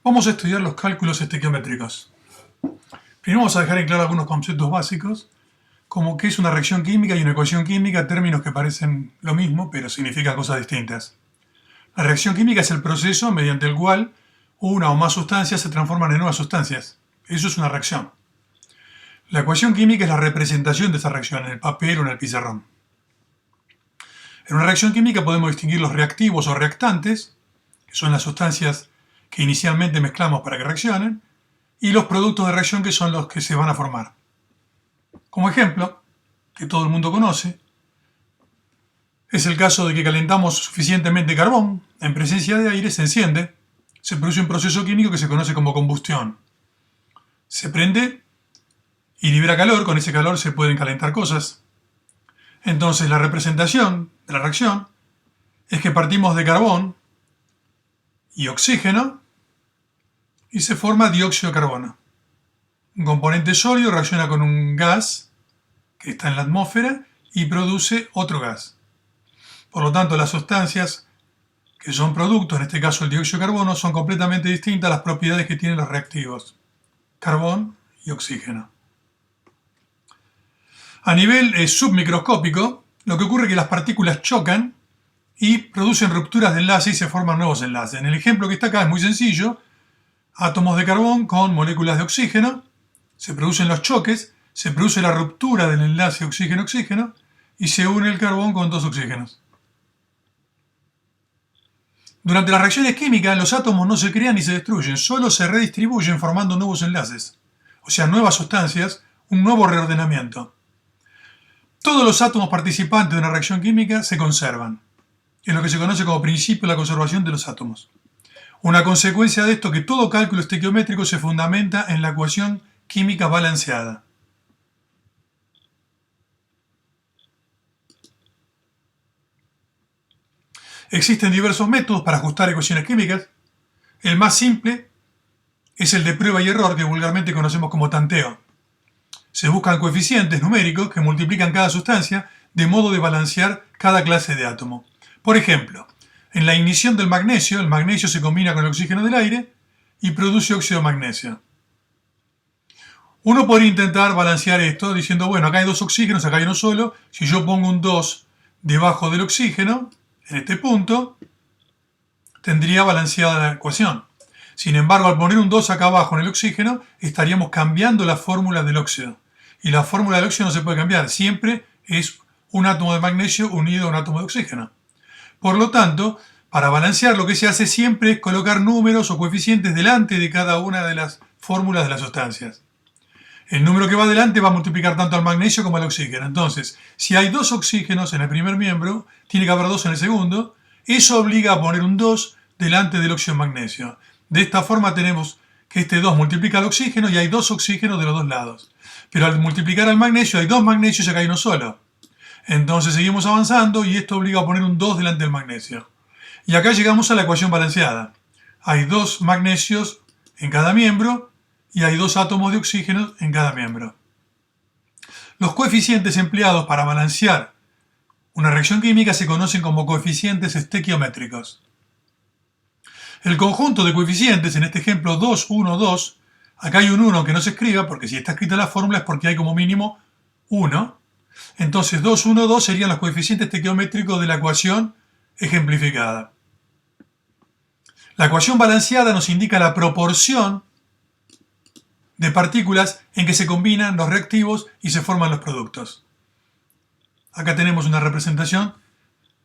Vamos a estudiar los cálculos estequiométricos. Primero vamos a dejar en claro algunos conceptos básicos, como qué es una reacción química y una ecuación química, términos que parecen lo mismo, pero significan cosas distintas. La reacción química es el proceso mediante el cual una o más sustancias se transforman en nuevas sustancias. Eso es una reacción. La ecuación química es la representación de esa reacción en el papel o en el pizarrón. En una reacción química podemos distinguir los reactivos o reactantes, que son las sustancias que inicialmente mezclamos para que reaccionen, y los productos de reacción, que son los que se van a formar. Como ejemplo, que todo el mundo conoce, es el caso de que calentamos suficientemente carbón, en presencia de aire se enciende, se produce un proceso químico que se conoce como combustión. Se prende y libera calor, con ese calor se pueden calentar cosas. Entonces la representación de la reacción es que partimos de carbón y oxígeno y se forma dióxido de carbono. Un componente sólido reacciona con un gas que está en la atmósfera y produce otro gas. Por lo tanto, las sustancias que son productos, en este caso el dióxido de carbono, son completamente distintas a las propiedades que tienen los reactivos, carbón y oxígeno. A nivel submicroscópico, lo que ocurre es que las partículas chocan y producen rupturas de enlace y se forman nuevos enlaces. En el ejemplo que está acá es muy sencillo: átomos de carbón con moléculas de oxígeno, se producen los choques, se produce la ruptura del enlace oxígeno-oxígeno y se une el carbón con dos oxígenos. Durante las reacciones químicas, los átomos no se crean ni se destruyen, solo se redistribuyen formando nuevos enlaces, o sea, nuevas sustancias, un nuevo reordenamiento. Todos los átomos participantes de una reacción química se conservan. Es lo que se conoce como principio de la conservación de los átomos. Una consecuencia de esto es que todo cálculo estequiométrico se fundamenta en la ecuación química balanceada. Existen diversos métodos para ajustar ecuaciones químicas. El más simple es el de prueba y error, que vulgarmente conocemos como tanteo. Se buscan coeficientes numéricos que multiplican cada sustancia de modo de balancear cada clase de átomo. Por ejemplo, en la ignición del magnesio, el magnesio se combina con el oxígeno del aire y produce óxido de magnesio. Uno podría intentar balancear esto diciendo, bueno, acá hay dos oxígenos, acá hay uno solo. Si yo pongo un 2 debajo del oxígeno, en este punto, tendría balanceada la ecuación. Sin embargo, al poner un 2 acá abajo en el oxígeno, estaríamos cambiando la fórmula del óxido. Y la fórmula del óxido no se puede cambiar, siempre es un átomo de magnesio unido a un átomo de oxígeno. Por lo tanto, para balancear lo que se hace siempre es colocar números o coeficientes delante de cada una de las fórmulas de las sustancias. El número que va delante va a multiplicar tanto al magnesio como al oxígeno. Entonces, si hay dos oxígenos en el primer miembro, tiene que haber dos en el segundo. Eso obliga a poner un 2 delante del óxido de magnesio. De esta forma tenemos que este 2 multiplica al oxígeno y hay dos oxígenos de los dos lados. Pero al multiplicar al magnesio hay dos magnesios y acá hay uno solo. Entonces seguimos avanzando y esto obliga a poner un 2 delante del magnesio. Y acá llegamos a la ecuación balanceada. Hay dos magnesios en cada miembro y hay dos átomos de oxígeno en cada miembro. Los coeficientes empleados para balancear una reacción química se conocen como coeficientes estequiométricos. El conjunto de coeficientes, en este ejemplo 2, 1, 2, acá hay un 1 que no se escriba, porque si está escrita la fórmula es porque hay como mínimo 1. Entonces 2, 1, 2 serían los coeficientes estequiométricos de la ecuación ejemplificada. La ecuación balanceada nos indica la proporción de partículas en que se combinan los reactivos y se forman los productos. Acá tenemos una representación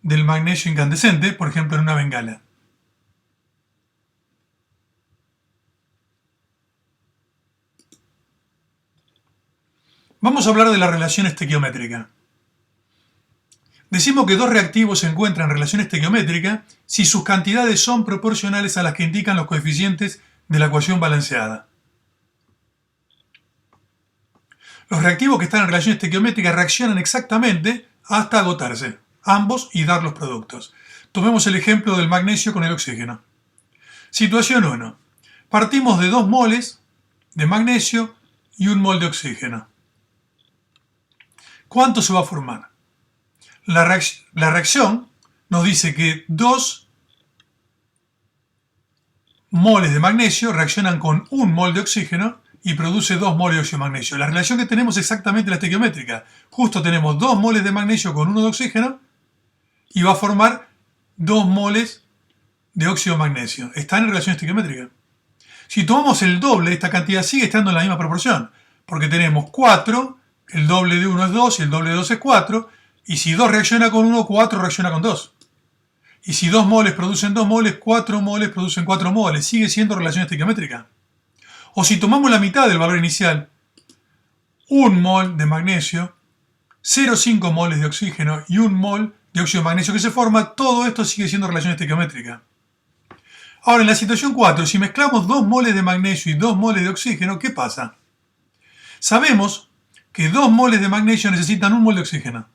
del magnesio incandescente, por ejemplo en una bengala. Vamos a hablar de la relación estequiométrica. Decimos que dos reactivos se encuentran en relación estequiométrica si sus cantidades son proporcionales a las que indican los coeficientes de la ecuación balanceada. Los reactivos que están en relación estequiométrica reaccionan exactamente hasta agotarse, ambos, y dar los productos. Tomemos el ejemplo del magnesio con el oxígeno. Situación 1. Partimos de 2 moles de magnesio y 1 mol de oxígeno. ¿Cuánto se va a formar? La reacción nos dice que 2 moles de magnesio reaccionan con 1 mol de oxígeno y produce 2 moles de óxido de magnesio. La relación que tenemos es exactamente la estequiométrica. Justo tenemos 2 moles de magnesio con 1 de oxígeno y va a formar 2 moles de óxido de magnesio. Están en relación estequiométrica. Si tomamos el doble, esta cantidad sigue estando en la misma proporción, porque tenemos 4, el doble de 1 es 2 y el doble de 2 es 4, y si 2 reacciona con 1, 4 reacciona con 2. Y si 2 moles producen 2 moles, 4 moles producen 4 moles. Sigue siendo relación estequiométrica. O si tomamos la mitad del valor inicial, 1 mol de magnesio, 0,5 moles de oxígeno y 1 mol de óxido de magnesio que se forma, todo esto sigue siendo relación estequiométrica. Ahora, en la situación 4, si mezclamos 2 moles de magnesio y 2 moles de oxígeno, ¿qué pasa? Sabemos que 2 moles de magnesio necesitan 1 mol de oxígeno.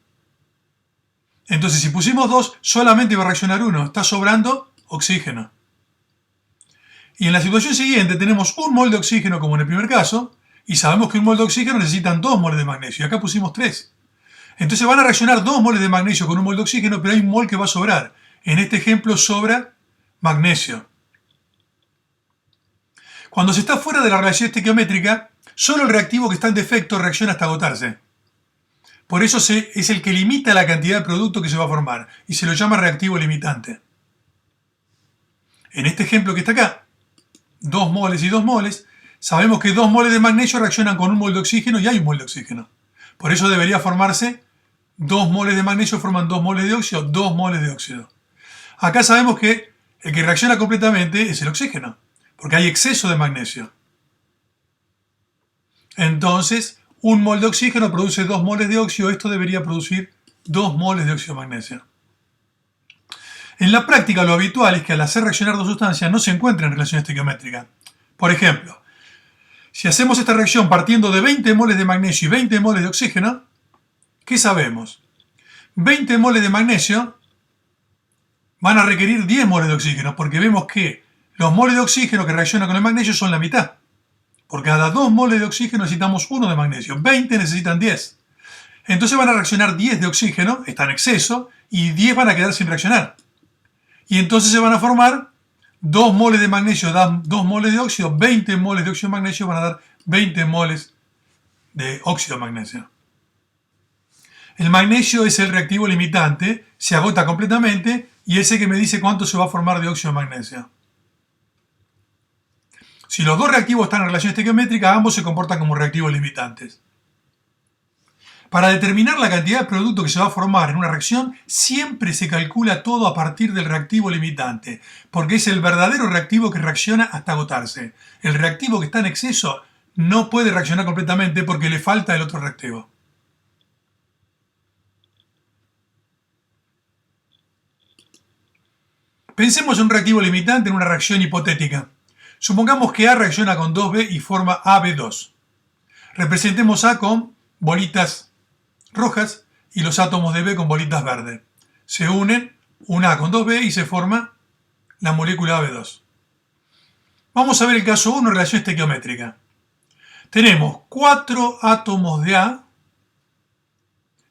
Entonces, si pusimos 2, solamente va a reaccionar 1. Está sobrando oxígeno. Y en la situación siguiente tenemos 1 mol de oxígeno, como en el primer caso, y sabemos que 1 mol de oxígeno necesitan 2 moles de magnesio. Y acá pusimos 3. Entonces van a reaccionar 2 moles de magnesio con 1 mol de oxígeno, pero hay un mol que va a sobrar. En este ejemplo sobra magnesio. Cuando se está fuera de la relación estequiométrica, solo el reactivo que está en defecto reacciona hasta agotarse. Por eso es el que limita la cantidad de producto que se va a formar, y se lo llama reactivo limitante. En este ejemplo que está acá, 2 moles y 2 moles, sabemos que 2 moles de magnesio reaccionan con 1 mol de oxígeno y hay 1 mol de oxígeno. Por eso debería formarse 2 moles de magnesio forman 2 moles de óxido, 2 moles de óxido. Acá sabemos que el que reacciona completamente es el oxígeno, porque hay exceso de magnesio. Entonces, 1 mol de oxígeno produce 2 moles de óxido, esto debería producir 2 moles de óxido de magnesio. En la práctica, lo habitual es que al hacer reaccionar dos sustancias no se encuentren en relación estequiométrica. Por ejemplo, si hacemos esta reacción partiendo de 20 moles de magnesio y 20 moles de oxígeno, ¿qué sabemos? 20 moles de magnesio van a requerir 10 moles de oxígeno, porque vemos que los moles de oxígeno que reaccionan con el magnesio son la mitad. Por cada 2 moles de oxígeno necesitamos 1 de magnesio, 20 necesitan 10. Entonces van a reaccionar 10 de oxígeno, está en exceso, y 10 van a quedar sin reaccionar. Y entonces se van a formar 2 moles de magnesio, dan 2 moles de óxido, 20 moles de óxido de magnesio van a dar 20 moles de óxido de magnesio. El magnesio es el reactivo limitante, se agota completamente y es el que me dice cuánto se va a formar de óxido de magnesio. Si los dos reactivos están en relación estequiométrica, ambos se comportan como reactivos limitantes. Para determinar la cantidad de producto que se va a formar en una reacción, siempre se calcula todo a partir del reactivo limitante, porque es el verdadero reactivo que reacciona hasta agotarse. El reactivo que está en exceso no puede reaccionar completamente porque le falta el otro reactivo. Pensemos en un reactivo limitante en una reacción hipotética. Supongamos que A reacciona con 2B y forma AB2. Representemos A con bolitas rojas y los átomos de B con bolitas verdes. Se unen un A con 2B y se forma la molécula AB2. Vamos a ver el caso 1 en relación estequiométrica. Tenemos 4 átomos de A.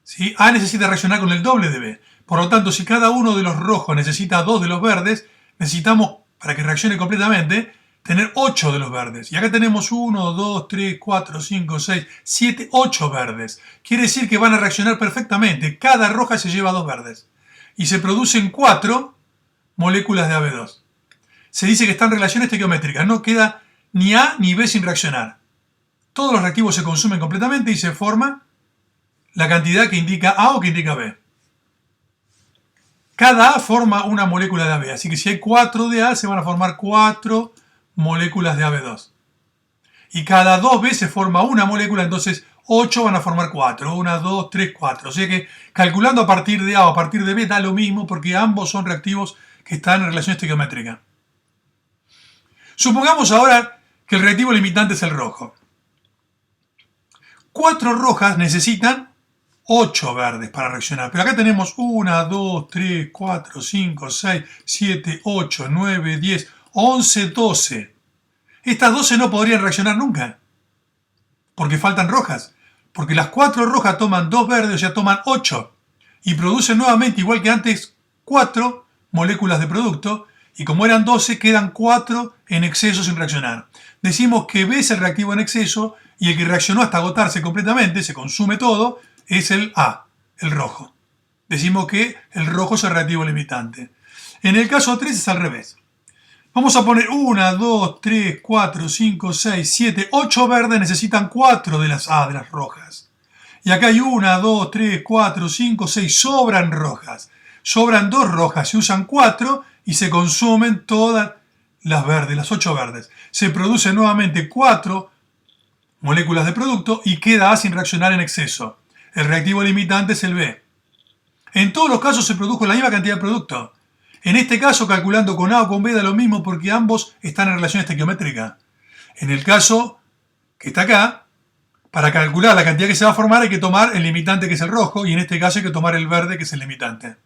¿Sí? A necesita reaccionar con el doble de B. Por lo tanto, si cada uno de los rojos necesita 2 de los verdes, necesitamos, para que reaccione completamente, tener 8 de los verdes. Y acá tenemos 1, 2, 3, 4, 5, 6, 7, 8 verdes. Quiere decir que van a reaccionar perfectamente. Cada roja se lleva 2 verdes. Y se producen 4 moléculas de AB2. Se dice que están en relación estequiométrica. No queda ni A ni B sin reaccionar. Todos los reactivos se consumen completamente y se forma la cantidad que indica A o que indica B. Cada A forma una molécula de AB. Así que si hay 4 de A, se van a formar 4 moléculas de AB2. Y cada 2B se forma una molécula, entonces 8 van a formar 4. 1, 2, 3, 4. O sea que calculando a partir de A o a partir de B da lo mismo porque ambos son reactivos que están en relación estequiométrica. Supongamos ahora que el reactivo limitante es el rojo. 4 rojas necesitan 8 verdes para reaccionar. Pero acá tenemos 1, 2, 3, 4, 5, 6, 7, 8, 9, 10, 11, 12. Estas 12 no podrían reaccionar nunca. Porque faltan rojas. Porque las 4 rojas toman 2 verdes, o sea, toman 8. Y producen nuevamente, igual que antes, 4 moléculas de producto. Y como eran 12, quedan 4 en exceso sin reaccionar. Decimos que B es el reactivo en exceso y el que reaccionó hasta agotarse completamente, se consume todo, es el A, el rojo. Decimos que el rojo es el reactivo limitante. En el caso 3 es al revés. Vamos a poner 1, 2, 3, 4, 5, 6, 7, 8 verdes necesitan 4 de las A, de las rojas. Y acá hay 1, 2, 3, 4, 5, 6, sobran rojas. Sobran 2 rojas, se usan 4 y se consumen todas las verdes, las 8 verdes. Se producen nuevamente 4 moléculas de producto y queda A sin reaccionar en exceso. El reactivo limitante es el B. En todos los casos se produjo la misma cantidad de producto. En este caso, calculando con A o con B da lo mismo porque ambos están en relación estequiométrica. En el caso que está acá, para calcular la cantidad que se va a formar hay que tomar el limitante que es el rojo y en este caso hay que tomar el verde que es el limitante.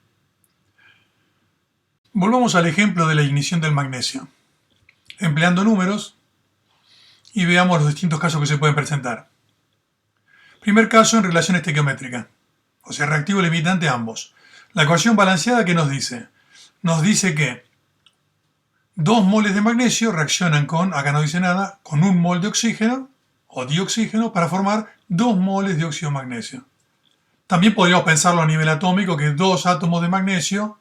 Volvamos al ejemplo de la ignición del magnesio. Empleando números y veamos los distintos casos que se pueden presentar. Primer caso en relación estequiométrica, o sea, reactivo limitante ambos. La ecuación balanceada, ¿qué nos dice? Nos dice que 2 moles de magnesio reaccionan con, acá no dice nada, con 1 mol de oxígeno o dioxígeno para formar 2 moles de óxido de magnesio. También podríamos pensarlo a nivel atómico que 2 átomos de magnesio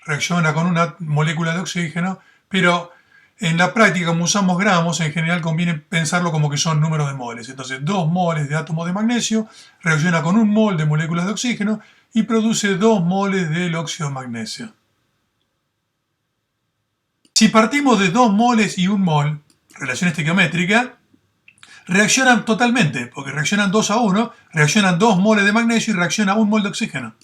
reaccionan con una molécula de oxígeno, pero en la práctica, como usamos gramos, en general conviene pensarlo como que son números de moles. Entonces, 2 moles de átomos de magnesio reacciona con 1 mol de moléculas de oxígeno y produce 2 moles del óxido de magnesio. Si partimos de 2 moles y 1 mol, relación estequiométrica, reaccionan totalmente, porque reaccionan 2 a 1, reaccionan 2 moles de magnesio y reacciona 1 mol de oxígeno.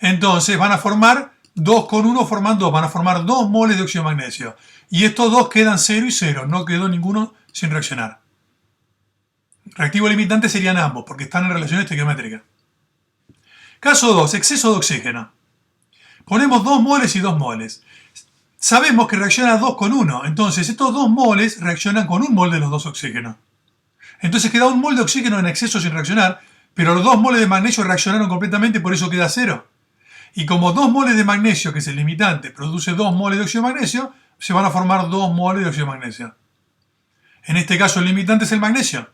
Entonces van a formar 2 con 1 forman 2, van a formar 2 moles de óxido de magnesio. Y estos dos quedan 0 y 0, no quedó ninguno sin reaccionar. Reactivo limitante serían ambos, porque están en relación estequiométrica. Caso 2, exceso de oxígeno. Ponemos 2 moles y 2 moles. Sabemos que reacciona 2 con 1, entonces estos 2 moles reaccionan con 1 mol de los 2 oxígenos. Entonces queda 1 mol de oxígeno en exceso sin reaccionar, pero los 2 moles de magnesio reaccionaron completamente, por eso queda 0. Y como 2 moles de magnesio, que es el limitante, produce 2 moles de óxido de magnesio, se van a formar 2 moles de óxido de magnesio. En este caso el limitante es el magnesio.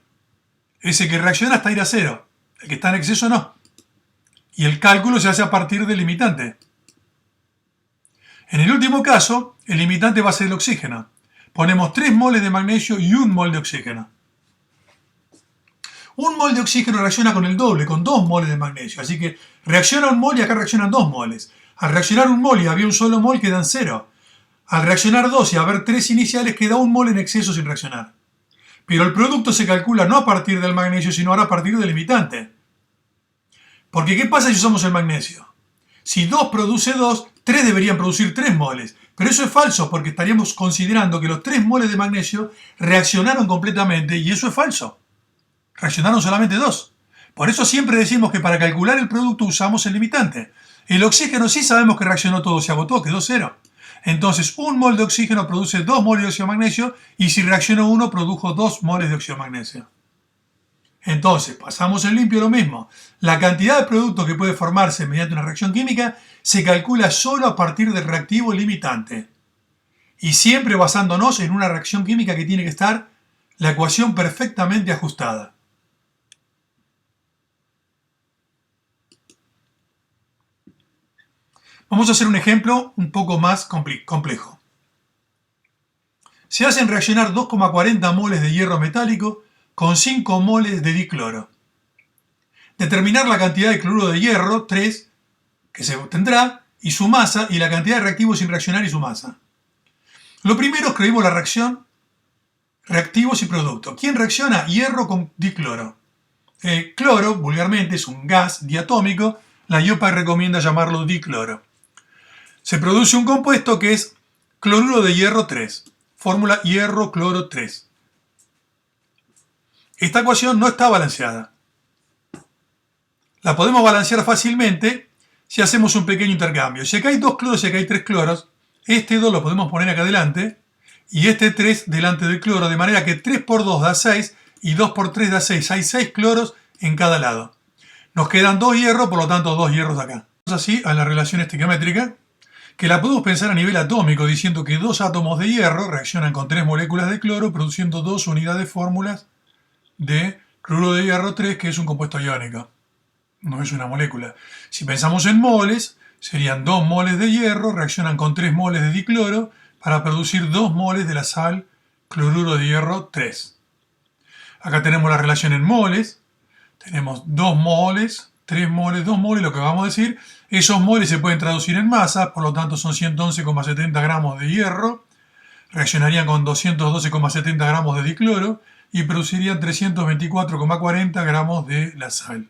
Ese que reacciona hasta ir a 0. El que está en exceso no. Y el cálculo se hace a partir del limitante. En el último caso, el limitante va a ser el oxígeno. Ponemos 3 moles de magnesio y 1 mol de oxígeno. 1 mol de oxígeno reacciona con el doble, con 2 moles de magnesio. Así que reacciona 1 mol y acá reaccionan 2 moles. Al reaccionar 1 mol y había un solo mol, quedan 0. Al reaccionar 2 y haber 3 iniciales, queda 1 mol en exceso sin reaccionar. Pero el producto se calcula no a partir del magnesio, sino ahora a partir del limitante. Porque ¿qué pasa si usamos el magnesio? Si 2 produce 2, 3 deberían producir 3 moles. Pero eso es falso, porque estaríamos considerando que los 3 moles de magnesio reaccionaron completamente, y eso es falso. Reaccionaron solamente 2. Por eso siempre decimos que para calcular el producto usamos el limitante. El oxígeno sí sabemos que reaccionó todo, se agotó, quedó 0. Entonces 1 mol de oxígeno produce 2 moles de óxido de magnesio, y si reaccionó 1 produjo 2 moles de óxido de magnesio. Entonces, pasamos en limpio lo mismo. La cantidad de producto que puede formarse mediante una reacción química se calcula solo a partir del reactivo limitante. Y siempre basándonos en una reacción química que tiene que estar la ecuación perfectamente ajustada. Vamos a hacer un ejemplo un poco más complejo. Se hacen reaccionar 2,40 moles de hierro metálico con 5 moles de dicloro. Determinar la cantidad de cloruro de hierro, 3, que se obtendrá, y su masa, y la cantidad de reactivos sin reaccionar y su masa. Lo primero escribimos la reacción, reactivos y producto. ¿Quién reacciona? Hierro con dicloro. El cloro, vulgarmente, es un gas diatómico. La IUPAC recomienda llamarlo dicloro. Se produce un compuesto que es cloruro de hierro 3. Fórmula hierro cloro 3. Esta ecuación no está balanceada. La podemos balancear fácilmente si hacemos un pequeño intercambio. Si acá hay 2 cloros y acá hay 3 cloros, este 2 lo podemos poner acá adelante y este 3 delante del cloro, de manera que 3 por 2 da 6 y 2 por 3 da 6. Hay 6 cloros en cada lado. Nos quedan 2 hierros, por lo tanto 2 hierros acá. Vamos así a la relación estequiométrica, que la podemos pensar a nivel atómico, diciendo que 2 átomos de hierro reaccionan con 3 moléculas de cloro, produciendo 2 unidades de fórmulas de cloruro de hierro 3, que es un compuesto iónico. No es una molécula. Si pensamos en moles, serían 2 moles de hierro, reaccionan con 3 moles de dicloro para producir 2 moles de la sal cloruro de hierro 3. Acá tenemos la relación en moles. Tenemos 2 moles, 3 moles, 2 moles, lo que vamos a decir. Esos moles se pueden traducir en masas, por lo tanto son 111,70 gramos de hierro. Reaccionarían con 212,70 gramos de dicloro y producirían 324,40 gramos de la sal.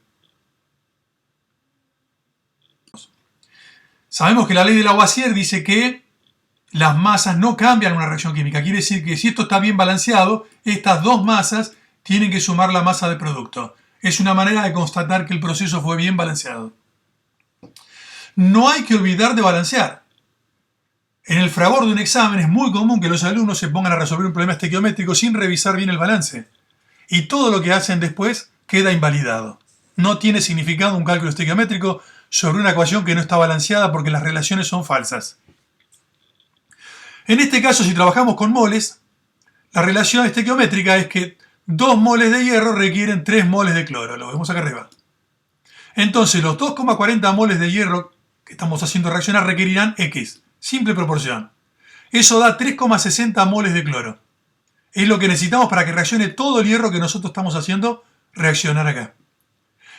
Sabemos que la ley de Lavoisier dice que las masas no cambian una reacción química. Quiere decir que si esto está bien balanceado, estas dos masas tienen que sumar la masa de producto. Es una manera de constatar que el proceso fue bien balanceado. No hay que olvidar de balancear. En el fragor de un examen es muy común que los alumnos se pongan a resolver un problema estequiométrico sin revisar bien el balance. Y todo lo que hacen después queda invalidado. No tiene significado un cálculo estequiométrico sobre una ecuación que no está balanceada porque las relaciones son falsas. En este caso, si trabajamos con moles, la relación estequiométrica es que 2 moles de hierro requieren 3 moles de cloro. Lo vemos acá arriba. Entonces, los 2,40 moles de hierro que estamos haciendo reaccionar requerirán X. Simple proporción. Eso da 3,60 moles de cloro. Es lo que necesitamos para que reaccione todo el hierro que nosotros estamos haciendo reaccionar acá.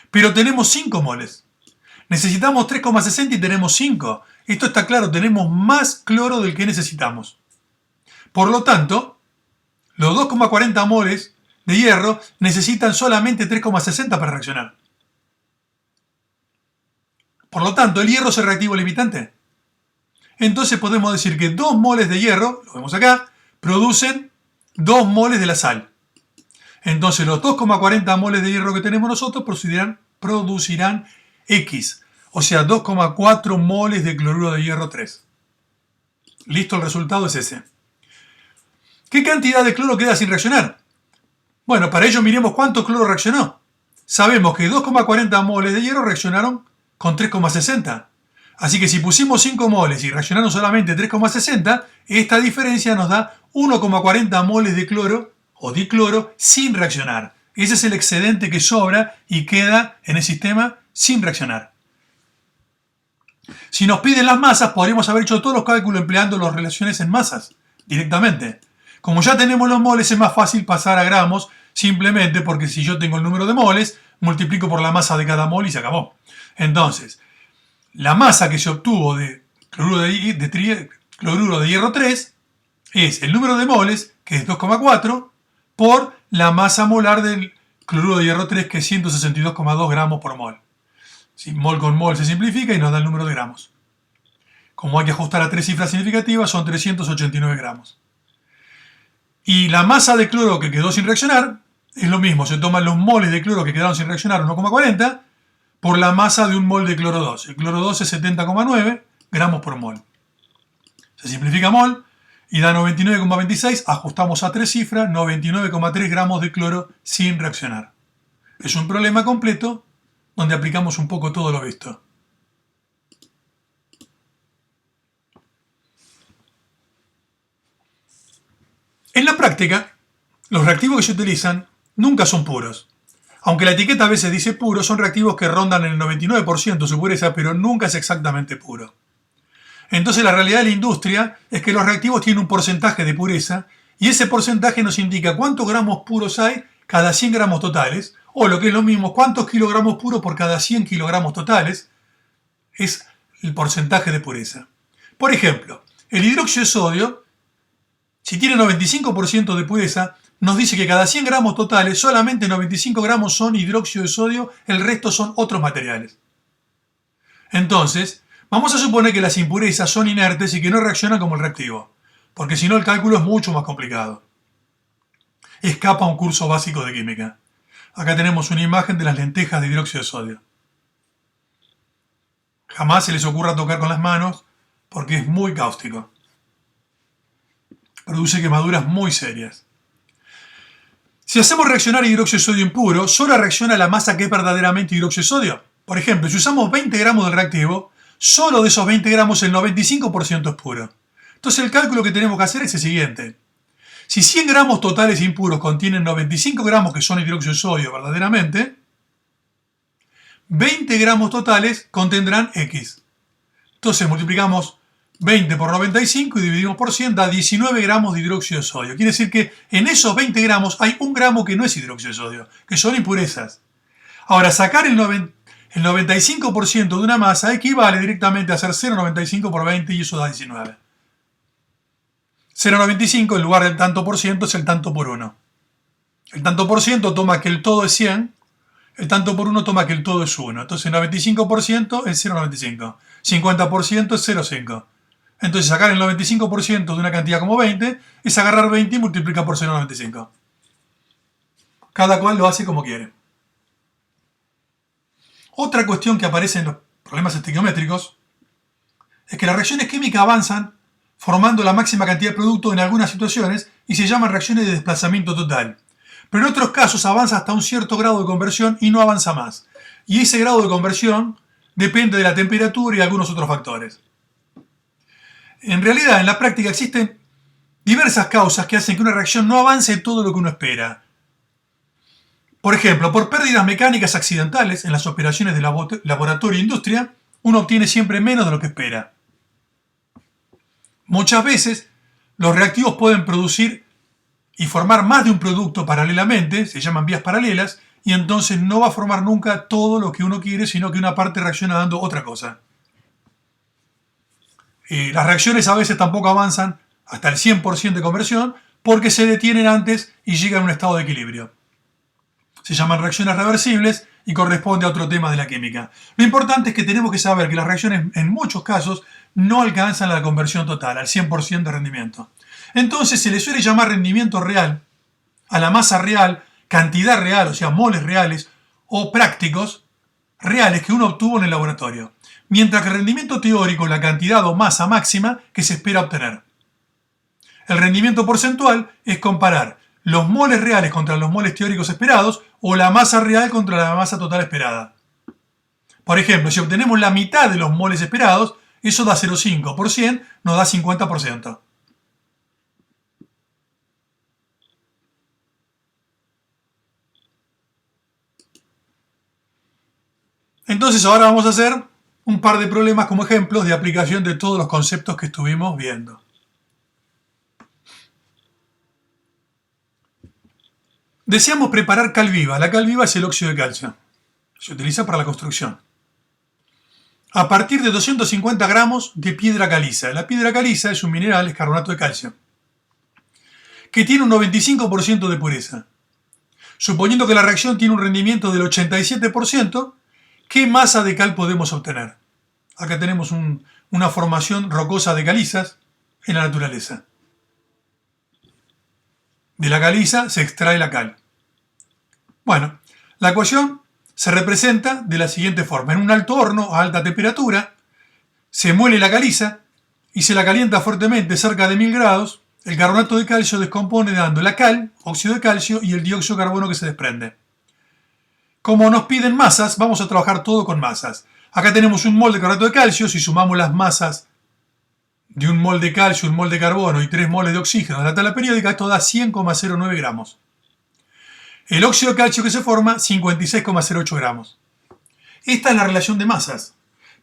Pero tenemos 5 moles. Necesitamos 3,60 y tenemos 5. Esto está claro, tenemos más cloro del que necesitamos. Por lo tanto, los 2,40 moles de hierro necesitan solamente 3,60 para reaccionar. Por lo tanto, ¿el hierro es el reactivo limitante? Entonces podemos decir que 2 moles de hierro, lo vemos acá, producen 2 moles de la sal. Entonces los 2,40 moles de hierro que tenemos nosotros producirán X, o sea 2,4 moles de cloruro de hierro 3. Listo, el resultado es ese. ¿Qué cantidad de cloro queda sin reaccionar? Bueno, para ello miremos cuánto cloro reaccionó. Sabemos que 2,40 moles de hierro reaccionaron con 3,60. Así que si pusimos 5 moles y reaccionaron solamente 3,60, esta diferencia nos da 1,40 moles de cloro o dicloro sin reaccionar. Ese es el excedente que sobra y queda en el sistema sin reaccionar. Si nos piden las masas, podríamos haber hecho todos los cálculos empleando las relaciones en masas directamente. Como ya tenemos los moles, es más fácil pasar a gramos, simplemente porque si yo tengo el número de moles, multiplico por la masa de cada mol y se acabó. Entonces, la masa que se obtuvo de cloruro de hierro 3 es el número de moles, que es 2,4, por la masa molar del cloruro de hierro 3, que es 162,2 gramos por mol. Si mol con mol se simplifica y nos da el número de gramos. Como hay que ajustar a 3 cifras significativas, son 389 gramos. Y la masa de cloro que quedó sin reaccionar es lo mismo. Se toman los moles de cloro que quedaron sin reaccionar, 1,40, por la masa de un mol de cloro 2. El cloro 2 es 70,9 gramos por mol. Se simplifica mol y da 99,26. Ajustamos a 3 cifras, 99,3 gramos de cloro sin reaccionar. Es un problema completo donde aplicamos un poco todo lo visto. En la práctica, los reactivos que se utilizan nunca son puros. Aunque la etiqueta a veces dice puro, son reactivos que rondan en el 99% su pureza, pero nunca es exactamente puro. Entonces la realidad de la industria es que los reactivos tienen un porcentaje de pureza y ese porcentaje nos indica cuántos gramos puros hay cada 100 gramos totales, o lo que es lo mismo, cuántos kilogramos puros por cada 100 kilogramos totales es el porcentaje de pureza. Por ejemplo, el hidróxido de sodio, si tiene 95% de pureza, nos dice que cada 100 gramos totales, solamente 95 gramos son hidróxido de sodio, el resto son otros materiales. Entonces, vamos a suponer que las impurezas son inertes y que no reaccionan como el reactivo, porque si no el cálculo es mucho más complicado. Escapa un curso básico de química. Acá tenemos una imagen de las lentejas de hidróxido de sodio. Jamás se les ocurra tocar con las manos porque es muy cáustico. Produce quemaduras muy serias. Si hacemos reaccionar hidróxido de sodio impuro, solo reacciona la masa que es verdaderamente hidróxido de sodio. Por ejemplo, si usamos 20 gramos del reactivo, solo de esos 20 gramos el 95% es puro. Entonces el cálculo que tenemos que hacer es el siguiente. Si 100 gramos totales impuros contienen 95 gramos que son hidróxido de sodio verdaderamente, 20 gramos totales contendrán X. Entonces multiplicamos 20 por 95 y dividimos por 100, da 19 gramos de hidróxido de sodio. Quiere decir que en esos 20 gramos hay 1 gramo que no es hidróxido de sodio, que son impurezas. Ahora, sacar el 95% de una masa equivale directamente a hacer 0,95 por 20 y eso da 19. 0,95 en lugar del tanto por ciento es el tanto por 1. El tanto por ciento toma que el todo es 100, el tanto por 1 toma que el todo es 1. Entonces 95% es 0,95. 50% es 0,5. Entonces sacar el 95% de una cantidad como 20 es agarrar 20 y multiplicar por 0,95. Cada cual lo hace como quiere. Otra cuestión que aparece en los problemas estequiométricos es que las reacciones químicas avanzan formando la máxima cantidad de producto en algunas situaciones y se llaman reacciones de desplazamiento total. Pero en otros casos avanza hasta un cierto grado de conversión y no avanza más. Y ese grado de conversión depende de la temperatura y algunos otros factores. En realidad, en la práctica existen diversas causas que hacen que una reacción no avance todo lo que uno espera. Por ejemplo, por pérdidas mecánicas accidentales en las operaciones de laboratorio e industria, uno obtiene siempre menos de lo que espera. Muchas veces, los reactivos pueden producir y formar más de un producto paralelamente, se llaman vías paralelas, y entonces no va a formar nunca todo lo que uno quiere, sino que una parte reacciona dando otra cosa. Las reacciones a veces tampoco avanzan hasta el 100% de conversión porque se detienen antes y llegan a un estado de equilibrio. Se llaman reacciones reversibles y corresponde a otro tema de la química. Lo importante es que tenemos que saber que las reacciones en muchos casos no alcanzan la conversión total, al 100% de rendimiento. Entonces se le suele llamar rendimiento real a la masa real, cantidad real, o sea, moles reales o prácticos reales que uno obtuvo en el laboratorio. Mientras que el rendimiento teórico es la cantidad o masa máxima que se espera obtener. El rendimiento porcentual es comparar los moles reales contra los moles teóricos esperados o la masa real contra la masa total esperada. Por ejemplo, si obtenemos la mitad de los moles esperados, eso da 0,5 por 100, nos da 50%. Entonces ahora vamos a hacer un par de problemas como ejemplos de aplicación de todos los conceptos que estuvimos viendo. Deseamos preparar cal viva. La cal viva es el óxido de calcio. Se utiliza para la construcción. A partir de 250 gramos de piedra caliza. La piedra caliza es un mineral, es carbonato de calcio, que tiene un 95% de pureza. Suponiendo que la reacción tiene un rendimiento del 87%, ¿qué masa de cal podemos obtener? Acá tenemos una formación rocosa de calizas en la naturaleza. De la caliza se extrae la cal. Bueno, la ecuación se representa de la siguiente forma. En un alto horno a alta temperatura se muele la caliza y se la calienta fuertemente cerca de 1000 grados. El carbonato de calcio descompone dando la cal, óxido de calcio y el dióxido de carbono que se desprende. Como nos piden masas, vamos a trabajar todo con masas. Acá tenemos un mol de carbonato de calcio. Si sumamos las masas de un mol de calcio, un mol de carbono y 3 moles de oxígeno de la tabla periódica, esto da 100,09 gramos. El óxido de calcio que se forma, 56,08 gramos. Esta es la relación de masas.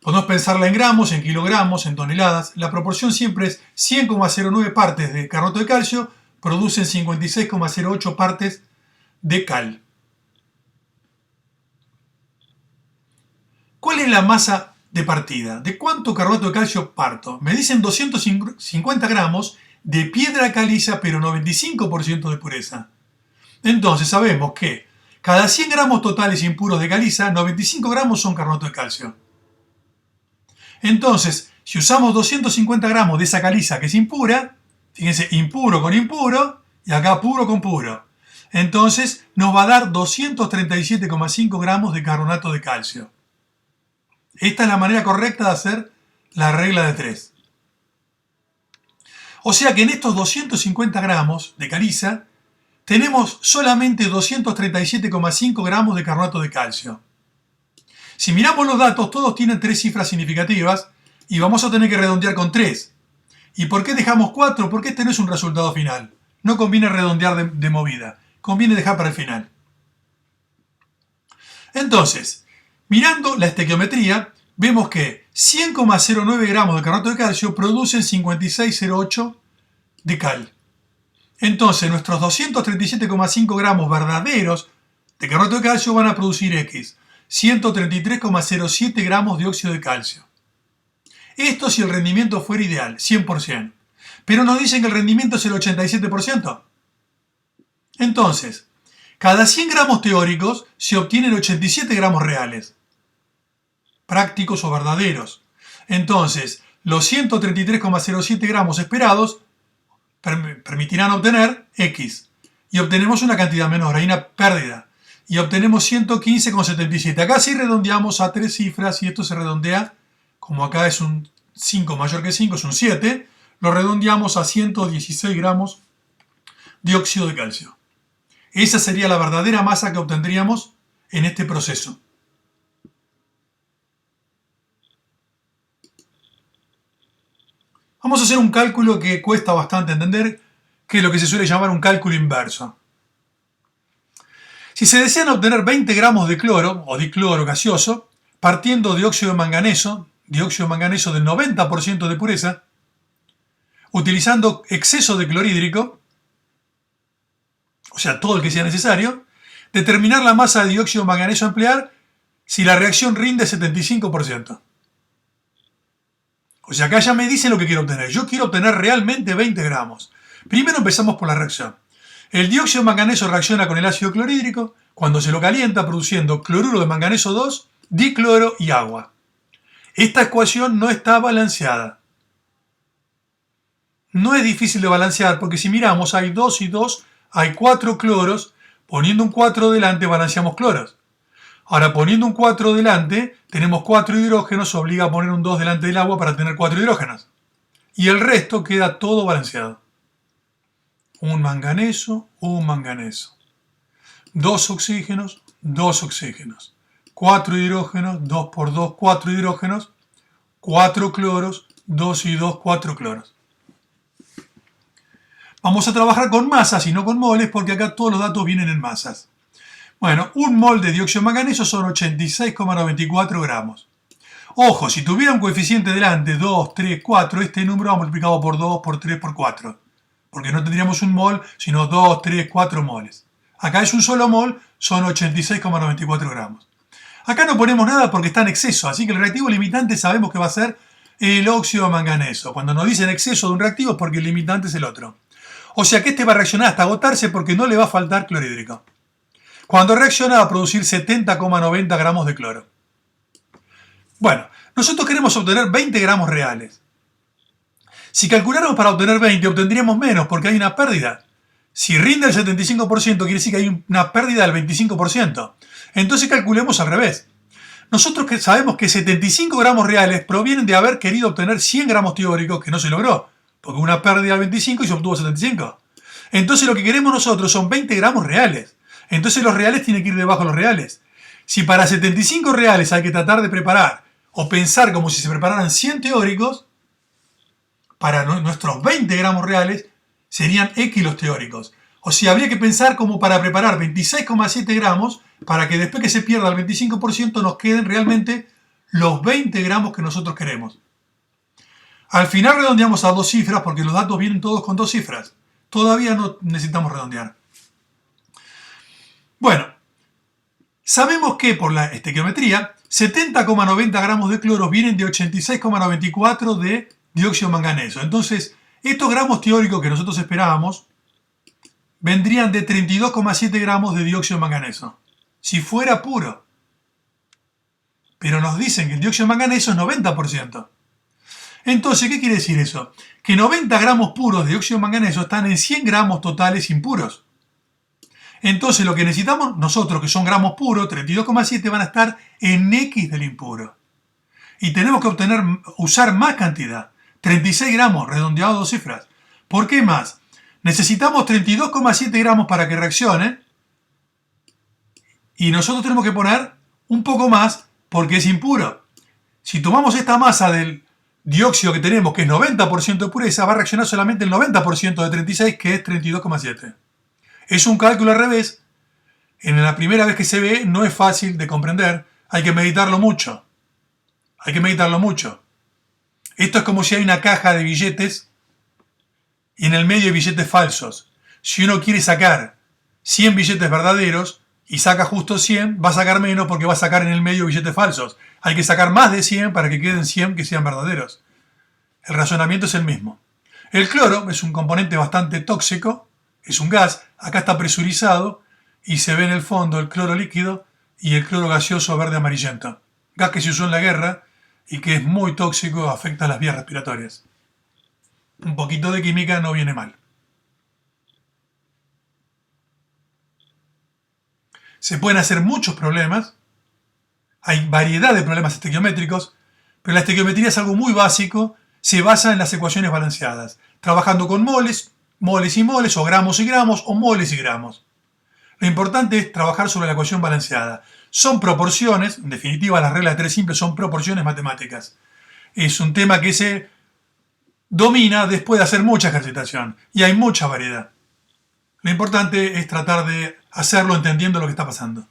Podemos pensarla en gramos, en kilogramos, en toneladas. La proporción siempre es 100,09 partes de carbonato de calcio producen 56,08 partes de cal. ¿Cuál es la masa de partida? ¿De cuánto carbonato de calcio parto? Me dicen 250 gramos de piedra caliza, pero 95% de pureza. Entonces sabemos que cada 100 gramos totales impuros de caliza, 95 gramos son carbonato de calcio. Entonces, si usamos 250 gramos de esa caliza que es impura, fíjense, impuro con impuro y acá puro con puro. Entonces nos va a dar 237,5 gramos de carbonato de calcio. Esta es la manera correcta de hacer la regla de 3. O sea que en estos 250 gramos de caliza tenemos solamente 237,5 gramos de carbonato de calcio. Si miramos los datos, todos tienen 3 cifras significativas y vamos a tener que redondear con 3. ¿Y por qué dejamos 4? Porque este no es un resultado final. No conviene redondear de movida. Conviene dejar para el final. Entonces, mirando la estequiometría, vemos que 100,09 gramos de carbonato de calcio producen 56,08 de cal. Entonces, nuestros 237,5 gramos verdaderos de carbonato de calcio van a producir X, 133,07 gramos de óxido de calcio. Esto si el rendimiento fuera ideal, 100%. Pero nos dicen que el rendimiento es el 87%. Entonces, cada 100 gramos teóricos se obtienen 87 gramos reales, prácticos o verdaderos. Entonces, los 133,07 gramos esperados permitirán obtener X. Y obtenemos una cantidad menor, hay una pérdida. Y obtenemos 115,77. Acá sí redondeamos a 3 cifras y esto se redondea, como acá es un 5 mayor que 5, es un 7, lo redondeamos a 116 gramos de óxido de calcio. Esa sería la verdadera masa que obtendríamos en este proceso. Vamos a hacer un cálculo que cuesta bastante entender, que es lo que se suele llamar un cálculo inverso. Si se desean obtener 20 gramos de cloro o dicloro gaseoso, partiendo de dióxido de manganeso del 90% de pureza, utilizando exceso de clorhídrico, o sea, todo el que sea necesario, determinar la masa de dióxido de manganeso a emplear si la reacción rinde 75%. O sea, acá ya me dice lo que quiero obtener. Yo quiero obtener realmente 20 gramos. Primero empezamos por la reacción. El dióxido de manganeso reacciona con el ácido clorhídrico cuando se lo calienta produciendo cloruro de manganeso 2, dicloro y agua. Esta ecuación no está balanceada. No es difícil de balancear porque si miramos hay 2 y 2, hay 4 cloros. Poniendo un 4 delante balanceamos cloros. Ahora, poniendo un 4 delante, tenemos 4 hidrógenos, obliga a poner un 2 delante del agua para tener 4 hidrógenos. Y el resto queda todo balanceado. Un manganeso. 2 oxígenos, 2 oxígenos. 4 hidrógenos, 2 por 2, 4 hidrógenos. 4 cloros, 2 y 2, 4 cloros. Vamos a trabajar con masas y no con moles porque acá todos los datos vienen en masas. Bueno, un mol de dióxido de manganeso son 86,94 gramos. Ojo, si tuviera un coeficiente delante, 2, 3, 4, este número va multiplicado por 2, por 3, por 4. Porque no tendríamos un mol, sino 2, 3, 4 moles. Acá es un solo mol, son 86,94 gramos. Acá no ponemos nada porque está en exceso, así que el reactivo limitante sabemos que va a ser el óxido de manganeso. Cuando nos dicen exceso de un reactivo es porque el limitante es el otro. O sea que este va a reaccionar hasta agotarse porque no le va a faltar clorhídrico. Cuando reacciona va a producir 70,90 gramos de cloro. Bueno, nosotros queremos obtener 20 gramos reales. Si calculáramos para obtener 20, obtendríamos menos porque hay una pérdida. Si rinde el 75%, quiere decir que hay una pérdida del 25%. Entonces calculemos al revés. Nosotros sabemos que 75 gramos reales provienen de haber querido obtener 100 gramos teóricos que no se logró, porque hubo una pérdida del 25 y se obtuvo 75. Entonces lo que queremos nosotros son 20 gramos reales. Entonces los reales tienen que ir debajo de los reales. Si para 75 reales hay que tratar de preparar o pensar como si se prepararan 100 teóricos, para nuestros 20 gramos reales serían X los teóricos. O sea, habría que pensar como para preparar 26,7 gramos para que después que se pierda el 25% nos queden realmente los 20 gramos que nosotros queremos. Al final redondeamos a 2 cifras porque los datos vienen todos con 2 cifras. Todavía no necesitamos redondear. Bueno, sabemos que por la estequiometría 70,90 gramos de cloro vienen de 86,94 de dióxido de manganeso. Entonces, estos gramos teóricos que nosotros esperábamos vendrían de 32,7 gramos de dióxido de manganeso, si fuera puro. Pero nos dicen que el dióxido de manganeso es 90%. Entonces, ¿qué quiere decir eso? Que 90 gramos puros de dióxido de manganeso están en 100 gramos totales impuros. Entonces, lo que necesitamos nosotros, que son gramos puros, 32,7, van a estar en X del impuro. Y tenemos que usar más cantidad, 36 gramos, redondeado a 2 cifras. ¿Por qué más? Necesitamos 32,7 gramos para que reaccione y nosotros tenemos que poner un poco más porque es impuro. Si tomamos esta masa del dióxido que tenemos, que es 90% de pureza, va a reaccionar solamente el 90% de 36, que es 32,7. Es un cálculo al revés. En la primera vez que se ve no es fácil de comprender. Hay que meditarlo mucho. Hay que meditarlo mucho. Esto es como si hay una caja de billetes y en el medio hay billetes falsos. Si uno quiere sacar 100 billetes verdaderos y saca justo 100, va a sacar menos porque va a sacar en el medio billetes falsos. Hay que sacar más de 100 para que queden 100 que sean verdaderos. El razonamiento es el mismo. El cloro es un componente bastante tóxico, es un gas, acá está presurizado y se ve en el fondo el cloro líquido y el cloro gaseoso verde amarillento. Gas que se usó en la guerra y que es muy tóxico, afecta a las vías respiratorias. Un poquito de química no viene mal. Se pueden hacer muchos problemas, hay variedad de problemas estequiométricos, pero la estequiometría es algo muy básico, se basa en las ecuaciones balanceadas, trabajando con moles, moles y moles, o gramos y gramos, o moles y gramos. Lo importante es trabajar sobre la ecuación balanceada. Son proporciones, en definitiva las reglas de 3 simples son proporciones matemáticas. Es un tema que se domina después de hacer mucha ejercitación, y hay mucha variedad. Lo importante es tratar de hacerlo entendiendo lo que está pasando.